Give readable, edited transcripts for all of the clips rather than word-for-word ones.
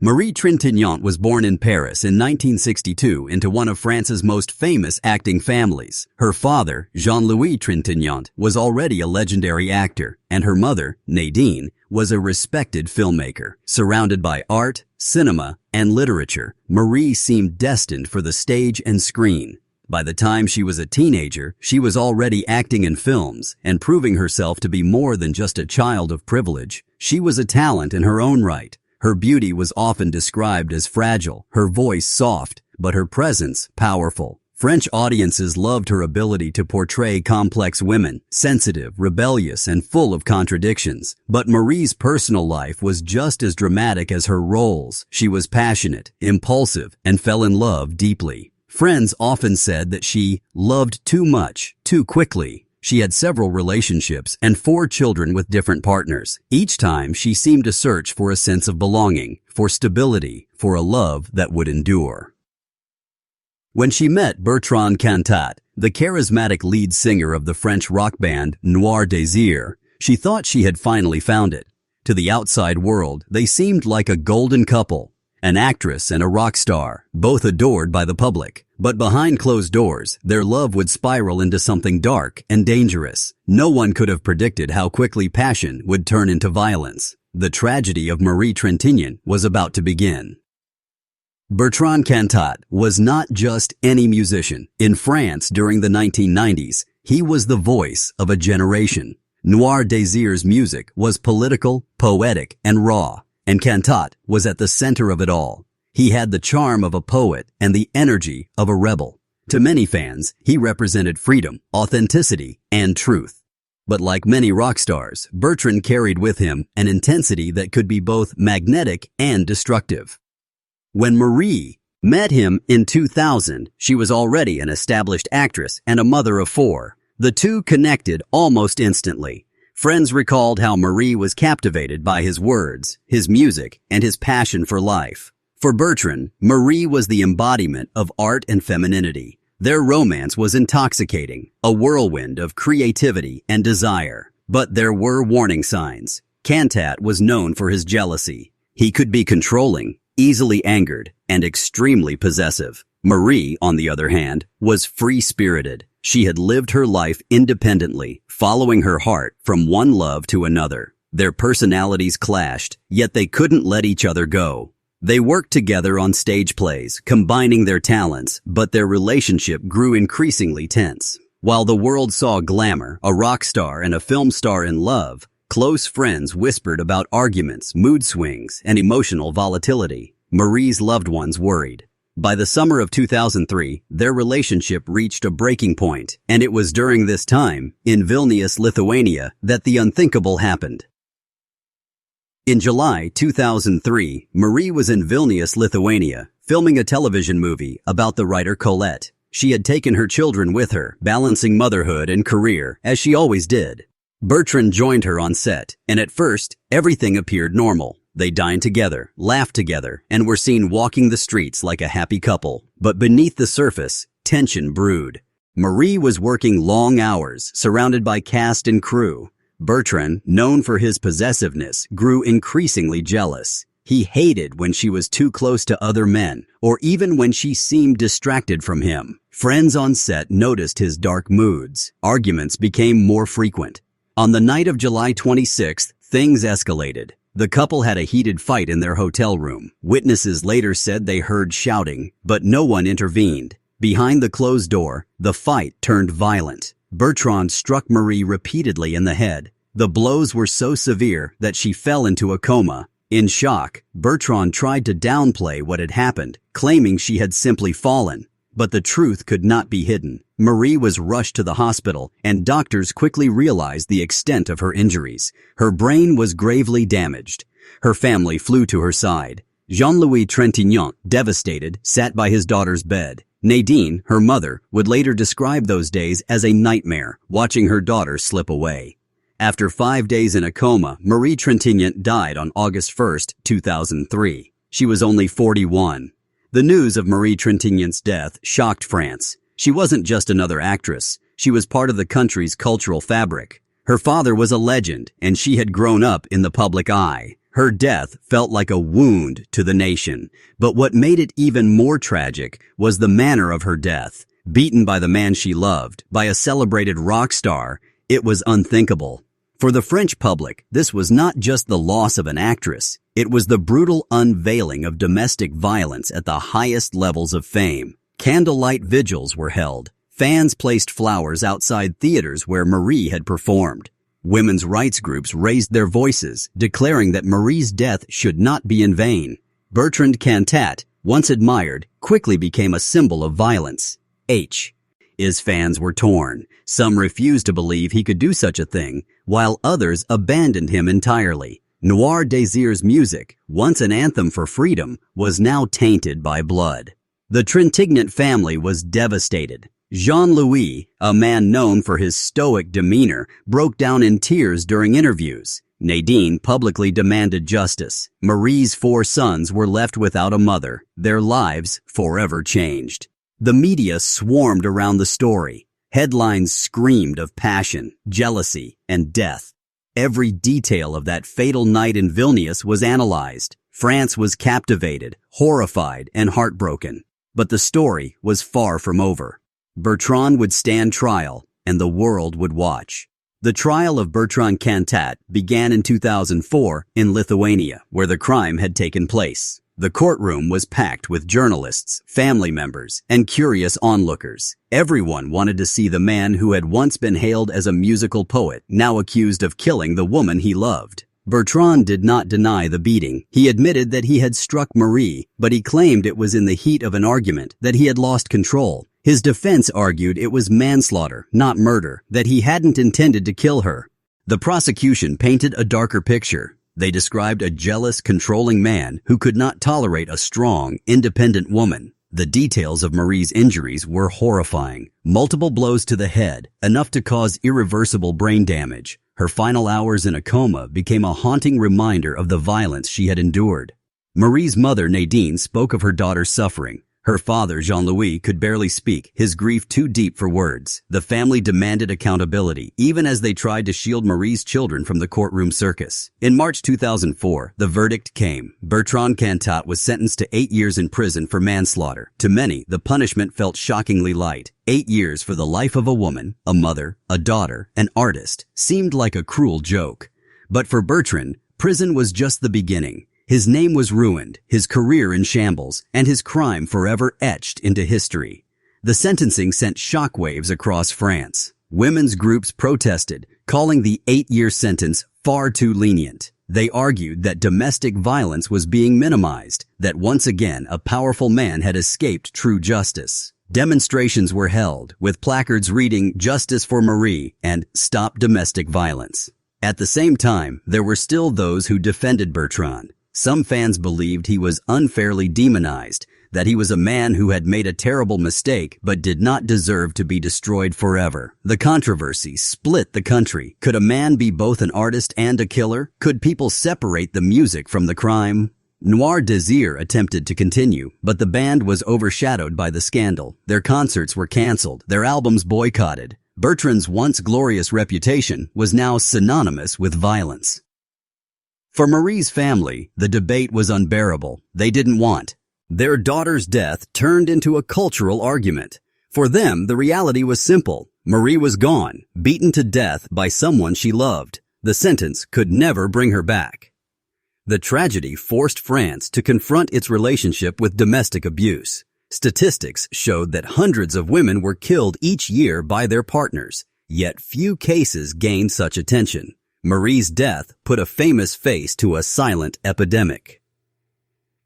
Marie Trintignant was born in Paris in 1962 into one of France's most famous acting families. Her father, Jean-Louis Trintignant, was already a legendary actor, and her mother, Nadine, was a respected filmmaker. Surrounded by art, cinema, and literature, Marie seemed destined for the stage and screen. By the time she was a teenager, she was already acting in films and proving herself to be more than just a child of privilege. She was a talent in her own right. Her beauty was often described as fragile, her voice soft, but her presence powerful. French audiences loved her ability to portray complex women, sensitive, rebellious, and full of contradictions. But Marie's personal life was just as dramatic as her roles. She was passionate, impulsive, and fell in love deeply. Friends often said that she loved too much, too quickly. She had several relationships and 4 children with different partners. Each time she seemed to search for a sense of belonging, for stability, for a love that would endure. When she met Bertrand Cantat, the charismatic lead singer of the French rock band Noir Désir, she thought she had finally found it. To the outside world, they seemed like a golden couple, an actress and a rock star, both adored by the public. But behind closed doors, their love would spiral into something dark and dangerous. No one could have predicted how quickly passion would turn into violence. The tragedy of Marie Trintignant was about to begin. Bertrand Cantat was not just any musician. In France during the 1990s, he was the voice of a generation. Noir Désir's music was political, poetic, and raw, and Cantat was at the center of it all. He had the charm of a poet and the energy of a rebel. To many fans, he represented freedom, authenticity, and truth. But like many rock stars, Bertrand carried with him an intensity that could be both magnetic and destructive. When Marie met him in 2000, she was already an established actress and a mother of 4. The two connected almost instantly. Friends recalled how Marie was captivated by his words, his music, and his passion for life. For Bertrand, Marie was the embodiment of art and femininity. Their romance was intoxicating, a whirlwind of creativity and desire. But there were warning signs. Cantat was known for his jealousy. He could be controlling, easily angered, and extremely possessive. Marie, on the other hand, was free-spirited. She had lived her life independently, following her heart from one love to another. Their personalities clashed, yet they couldn't let each other go. They worked together on stage plays, combining their talents, but their relationship grew increasingly tense. While the world saw glamour, a rock star and a film star in love, close friends whispered about arguments, mood swings, and emotional volatility. Marie's loved ones worried. By the summer of 2003, their relationship reached a breaking point, and it was during this time, in Vilnius, Lithuania, that the unthinkable happened. In July 2003, Marie was in Vilnius, Lithuania, filming a television movie about the writer Colette. She had taken her children with her, balancing motherhood and career, as she always did. Bertrand joined her on set, and at first, everything appeared normal. They dined together, laughed together, and were seen walking the streets like a happy couple. But beneath the surface, tension brewed. Marie was working long hours, surrounded by cast and crew. Bertrand, known for his possessiveness, grew increasingly jealous. He hated when she was too close to other men, or even when she seemed distracted from him. Friends on set noticed his dark moods. Arguments became more frequent. On the night of July 26th, things escalated. The couple had a heated fight in their hotel room. Witnesses later said they heard shouting, but no one intervened. Behind the closed door, the fight turned violent. Bertrand struck Marie repeatedly in the head. The blows were so severe that she fell into a coma. In shock, Bertrand tried to downplay what had happened, claiming she had simply fallen. But the truth could not be hidden. Marie was rushed to the hospital, and doctors quickly realized the extent of her injuries. Her brain was gravely damaged. Her family flew to her side. Jean-Louis Trintignant, devastated, sat by his daughter's bed. Nadine, her mother, would later describe those days as a nightmare, watching her daughter slip away. After 5 days in a coma, Marie Trintignant died on August 1, 2003. She was only 41. The news of Marie Trintignant's death shocked France. She wasn't just another actress. She was part of the country's cultural fabric. Her father was a legend, and she had grown up in the public eye. Her death felt like a wound to the nation, but what made it even more tragic was the manner of her death. Beaten by the man she loved, by a celebrated rock star, it was unthinkable. For the French public, this was not just the loss of an actress, it was the brutal unveiling of domestic violence at the highest levels of fame. Candlelight vigils were held. Fans placed flowers outside theaters where Marie had performed. Women's rights groups raised their voices, declaring that Marie's death should not be in vain. Bertrand Cantat, once admired, quickly became a symbol of violence. His fans were torn. Some refused to believe he could do such a thing, while others abandoned him entirely. Noir Désir's music, once an anthem for freedom, was now tainted by blood. The Trintignant family was devastated. Jean-Louis, a man known for his stoic demeanor, broke down in tears during interviews. Nadine publicly demanded justice. Marie's 4 sons were left without a mother, their lives forever changed. The media swarmed around the story. Headlines screamed of passion, jealousy, and death. Every detail of that fatal night in Vilnius was analyzed. France was captivated, horrified, and heartbroken. But the story was far from over. Bertrand would stand trial, and the world would watch. The trial of Bertrand Cantat began in 2004 in Lithuania, where the crime had taken place. The courtroom was packed with journalists, family members, and curious onlookers. Everyone wanted to see the man who had once been hailed as a musical poet, now accused of killing the woman he loved. Bertrand did not deny the beating. He admitted that he had struck Marie, but he claimed it was in the heat of an argument, that he had lost control. His defense argued it was manslaughter, not murder, that he hadn't intended to kill her. The prosecution painted a darker picture. They described a jealous, controlling man who could not tolerate a strong, independent woman. The details of Marie's injuries were horrifying. Multiple blows to the head, enough to cause irreversible brain damage. Her final hours in a coma became a haunting reminder of the violence she had endured. Marie's mother, Nadine, spoke of her daughter's suffering. Her father, Jean-Louis, could barely speak, his grief too deep for words. The family demanded accountability, even as they tried to shield Marie's children from the courtroom circus. In March 2004, the verdict came. Bertrand Cantat was sentenced to 8 years in prison for manslaughter. To many, the punishment felt shockingly light. 8 years for the life of a woman, a mother, a daughter, an artist, seemed like a cruel joke. But for Bertrand, prison was just the beginning. His name was ruined, his career in shambles, and his crime forever etched into history. The sentencing sent shockwaves across France. Women's groups protested, calling the 8-year sentence far too lenient. They argued that domestic violence was being minimized, that once again a powerful man had escaped true justice. Demonstrations were held, with placards reading "Justice for Marie" and "Stop Domestic Violence." At the same time, there were still those who defended Bertrand. Some fans believed he was unfairly demonized, that he was a man who had made a terrible mistake but did not deserve to be destroyed forever. The controversy split the country. Could a man be both an artist and a killer? Could people separate the music from the crime? Noir Désir attempted to continue, but the band was overshadowed by the scandal. Their concerts were canceled, their albums boycotted. Bertrand's once glorious reputation was now synonymous with violence. For Marie's family, the debate was unbearable. They didn't want. Their daughter's death turned into a cultural argument. For them, the reality was simple. Marie was gone, beaten to death by someone she loved. The sentence could never bring her back. The tragedy forced France to confront its relationship with domestic abuse. Statistics showed that hundreds of women were killed each year by their partners, yet few cases gained such attention. Marie's death put a famous face to a silent epidemic.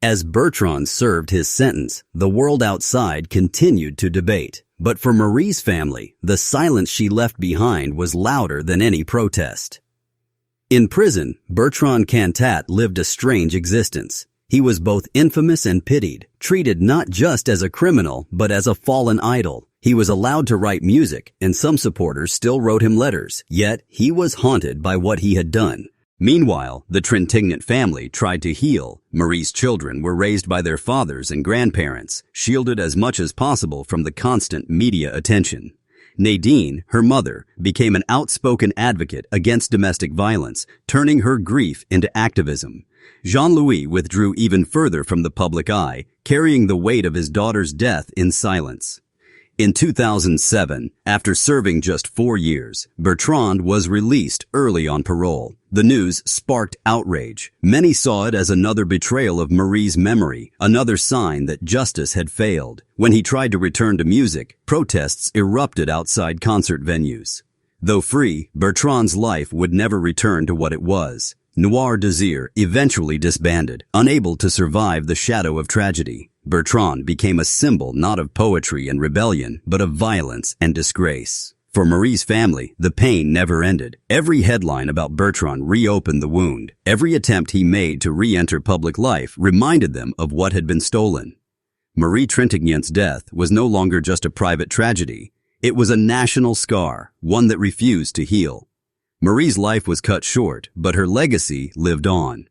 As Bertrand served his sentence, the world outside continued to debate. But for Marie's family, the silence she left behind was louder than any protest. In prison, Bertrand Cantat lived a strange existence. He was both infamous and pitied, treated not just as a criminal, but as a fallen idol. He was allowed to write music, and some supporters still wrote him letters, yet he was haunted by what he had done. Meanwhile, the Trintignant family tried to heal. Marie's children were raised by their fathers and grandparents, shielded as much as possible from the constant media attention. Nadine, her mother, became an outspoken advocate against domestic violence, turning her grief into activism. Jean-Louis withdrew even further from the public eye, carrying the weight of his daughter's death in silence. In 2007, after serving just 4 years, Bertrand was released early on parole. The news sparked outrage. Many saw it as another betrayal of Marie's memory, another sign that justice had failed. When he tried to return to music, protests erupted outside concert venues. Though free, Bertrand's life would never return to what it was. Noir Désir eventually disbanded, unable to survive the shadow of tragedy. Bertrand became a symbol not of poetry and rebellion, but of violence and disgrace. For Marie's family, the pain never ended. Every headline about Bertrand reopened the wound. Every attempt he made to re-enter public life reminded them of what had been stolen. Marie Trintignant's death was no longer just a private tragedy. It was a national scar, one that refused to heal. Marie's life was cut short, but her legacy lived on.